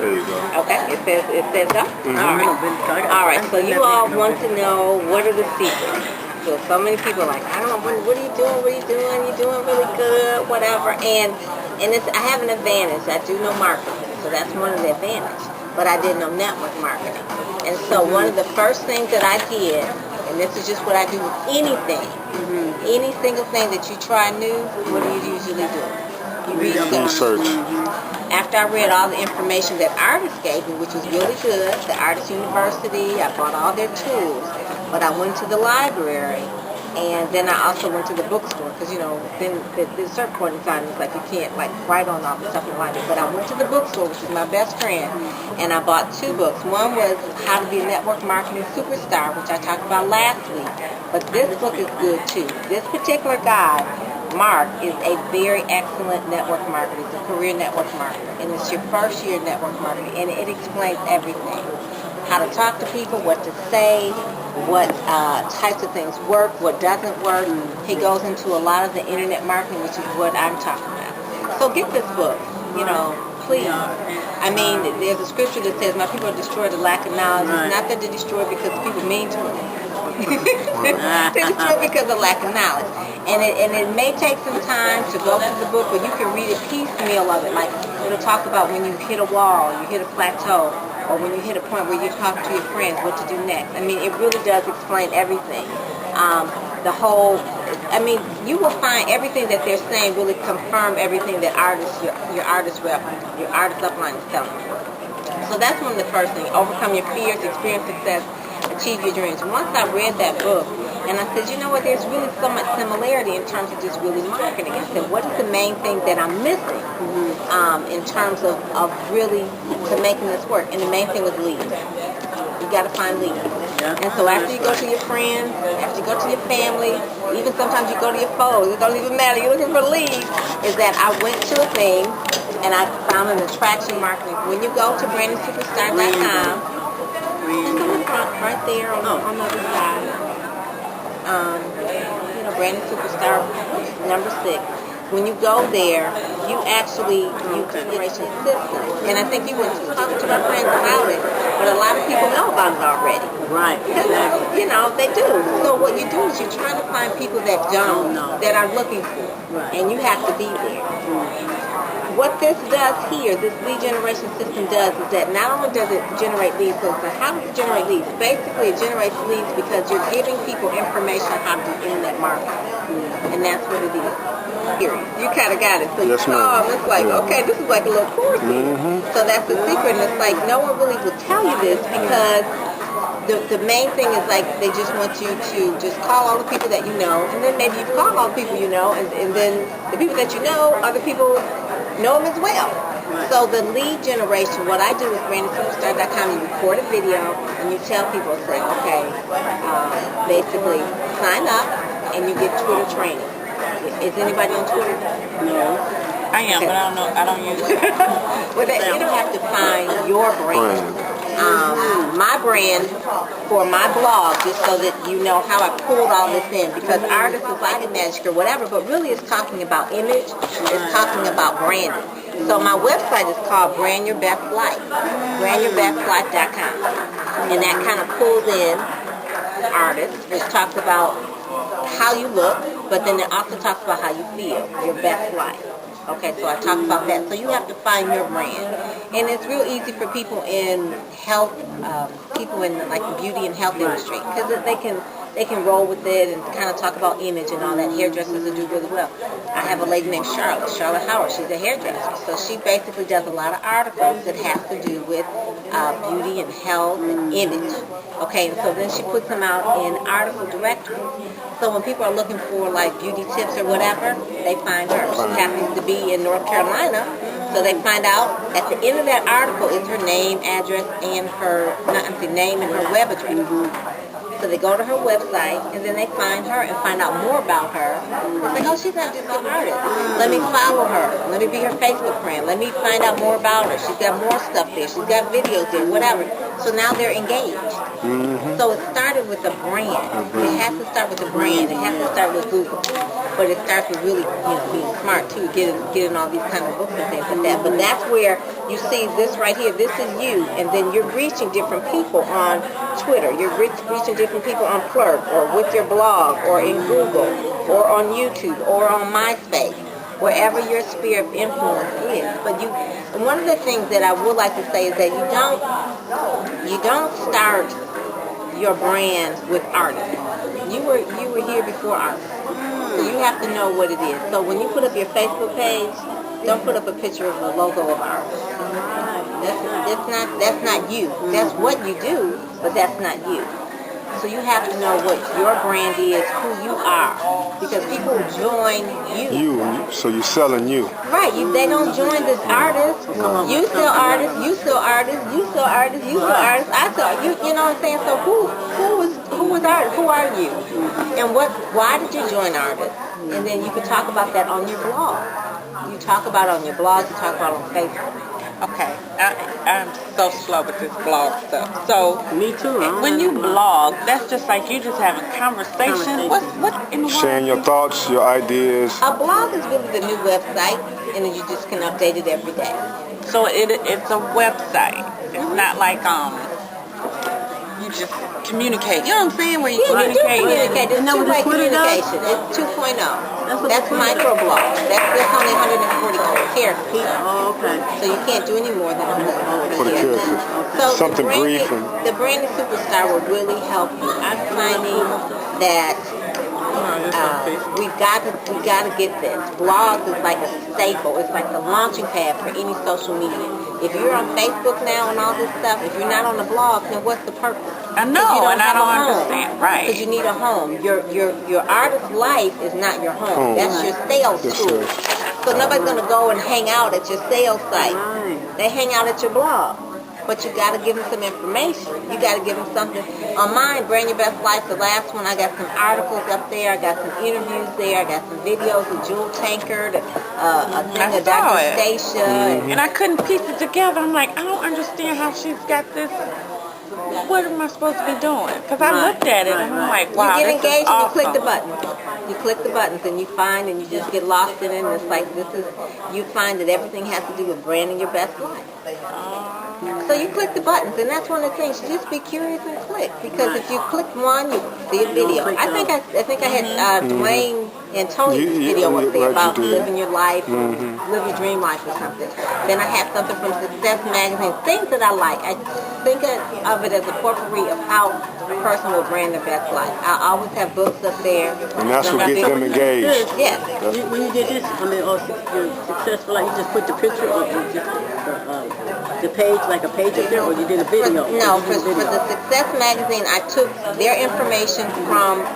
There you go. Okay, it says so? All right. All right, so you all want to know what are the secrets. So many people are like, I don't know, what are you doing? What are you doing? You're doing really good, whatever. And I have an advantage. I do know marketing, so that's one of the advantages. But I didn't know network marketing. And so one of the first things that I did, and this is just what I do with anything, any single thing that you try new, what do you usually do? You research. After I read all the information that Ardyss gave me, which was really good, the Ardyss University, I bought all their tools, but I went to the library, and then I also went to the bookstore, because, you know, then there's a certain point in time, it's like you can't, like, write on all the stuff in the library, but I went to the bookstore, which is my best friend, and I bought 2 books. One was How to Be a Network Marketing Superstar, which I talked about last week, but this book is good, too. This particular guy, Mark, is a very excellent network marketer. He's a career network marketer, and it's your first year network marketing, and it explains everything. How to talk to people, what to say, what types of things work, what doesn't work. He goes into a lot of the internet marketing, which is what I'm talking about. So get this book, you know, please. I mean, there's a scripture that says, my people are destroyed the lack of knowledge. It's not that they're destroyed because people mean to them. They're destroyed because of lack of knowledge. And it may take some time to go through the book, but you can read a piecemeal of it. Like, it'll talk about when you hit a wall, you hit a plateau, or when you hit a point where you talk to your friends, what to do next. I mean, it really does explain everything. You will find everything that they're saying really confirm everything that your Ardyss upline is telling you. So that's one of the first things. Overcome your fears, experience success, achieve your dreams. Once I read that book, and I said, you know what, there's really so much similarity in terms of just really marketing. I said, what is the main thing that I'm missing in terms of really to making this work? And the main thing was leads. You got to find leads. And so after you go to your friends, after you go to your family, even sometimes you go to your foes, it don't even matter, you're looking for leads, is that I went to a thing and I found an attraction marketing. When you go to brandingsuperstar.com, it's on the front, right there on the other side. Branding Superstar number 6. When you go there, you actually use generation system. And I think you were talking to my friends about it, but a lot of people know about it already. Right. Because, you know, they do. So what you do is you're trying to find people that don't know, that are looking for. Right. And you have to be there. What this does here, this lead generation system does, is that not only does it generate leads, so how does it generate leads? Basically, it generates leads because you're giving people information on how to do internet marketing. And that's what it is. Period. You kind of got it. So you come, it's like, okay, this is like a little course here. So that's the secret. And it's like, no one really will tell you this because the main thing is like they just want you to just call all the people that you know, and then maybe you call all the people you know, and then the people that you know, other people know them as well. So the lead generation, what I do is brandingsuperstar.com, you record a video and you tell people, say, okay, basically sign up and you get Twitter training. Is anybody on Twitter? No. I am, but I don't use it. Well, you don't have to find your brand. My brand for my blog, just so that you know how I pulled all this in, because Ardyss is like a magic or whatever, but really it's talking about image, it's talking about branding. So my website is called Brand Your Best Life, brandyourBestLife.com, and that kind of pulls in Ardyss, which talks about how you look, but then it also talks about how you feel, your best life. Okay, so I talk about that. So you have to find your brand. And it's real easy for people in health, people in like the beauty and health industry, because they can roll with it and kind of talk about image and all that. Hairdressers do really well. I have a lady named Charlotte Howard. She's a hairdresser. So she basically does a lot of articles that have to do with beauty and health and image. Okay, and so then she puts them out in article directory. So when people are looking for like beauty tips or whatever, they find her. She happens to be in North Carolina. So they find out at the end of that article is her name, address, and her name and her web address. So they go to her website, and then they find her and find out more about her. It's like, oh, she's not just an artist. Let me follow her. Let me be her Facebook friend. Let me find out more about her. She's got more stuff there. She's got videos there, whatever. So now they're engaged. So it started with the brand. It has to start with the brand. It has to start with Google. But it starts with really, being smart too, getting all these kind of books and things like that. But that's where you see this right here. This is you, and then you're reaching different people on Twitter. You're reaching different people on Plurk, or with your blog, or in Google, or on YouTube, or on MySpace, wherever your sphere of influence is. But and one of the things that I would like to say is that you don't start your brand with artists. You were here before artists. So you have to know what it is. So when you put up your Facebook page, don't put up a picture of the logo of artists. That's not you. That's what you do, but that's not you. So you have to know what your brand is, who you are, because people join you. So you're selling you. Right. They don't join this artist. You sell artists. You sell artists. You sell artists. You sell artists. I sell you. You know what I'm saying? So who was artist? Who are you? And why did you join artists? And then you can talk about that on your blog. You talk about it on your blog. You talk about it on Facebook. Okay, I'm so slow with this blog stuff. So me too. When you blog, that's just like you just having conversation. What in the world? Sharing your thoughts, your ideas. A blog is really the new website, and then you just can update it every day. So it's a website. It's not like you just communicate. You know what I'm saying? Where you communicate. There's two-way communication. It's 2.0. That's microblog. That's only 140 characters. Oh, okay. So you can't do any more than 140 characters. So something brief. The branded superstar will really help you. I'm finding that we've got to get this. Blogs is like a staple. It's like the launching pad for any social media. If you're on Facebook now and all this stuff, if you're not on the blog, then what's the purpose? I know, and I don't understand. Right. Because you need a home. Your artist life is not your home. That's your sales school. So nobody's going to go and hang out at your sales site. They hang out at your blog. But you got to give them some information. You got to give them something. On mine, Brand Your Best Life, the last one, I got some articles up there. I got some interviews there. I got some videos of Jewel Tankard, a thing of Dr. Stacia. And I couldn't piece it together. I'm like, I don't understand how she's got this. What am I supposed to be doing? Because I looked at it and I'm like, wow, you get engaged and you click the awesome. button. You click the buttons and you find and you just get lost in it. And it's like you find that everything has to do with branding your best life. So you click the buttons, and that's one of the things. Just be curious and click, because if you click one, you see a video. I think I had Dwayne and Tony's video up there about living your life, live your dream life or something. Then I had something from Success Magazine, things that I like. I think of it as a potpourri of how a person will brand their best life. I always have books up there. And that's what gets them engaged. Yeah. When you did this, you're successful, like you just put the picture of the page, like a page up there, or you did a video? For the Success Magazine, I took their information from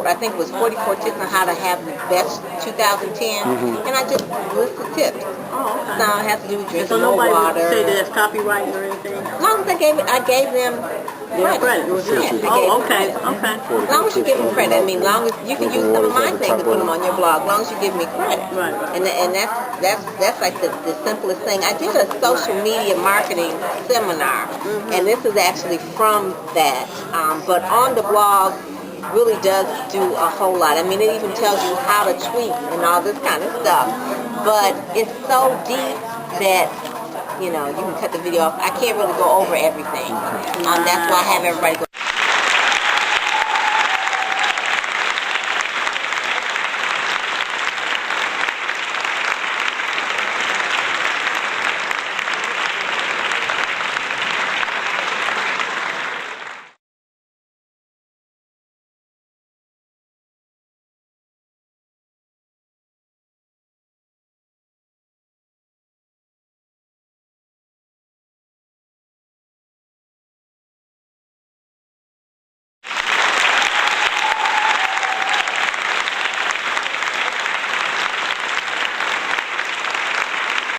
I think it was 44 tips on how to have the best 2010, and I just listed tips. Oh, okay. So it has to do with drinking so more nobody water. would say that it's copyright or anything? As long as I gave them credit. It was okay. As long as you give them credit. I mean, long as you can use some of my things and put them on your blog. As long as you give me credit. Right. And that's like the simplest thing. I did a social media marketing seminar, and this is actually from that. But on the blog, really does do a whole lot. I mean, it even tells you how to tweet and all this kind of stuff. But it's so deep that you can cut the video off. I can't really go over everything. That's why I have everybody go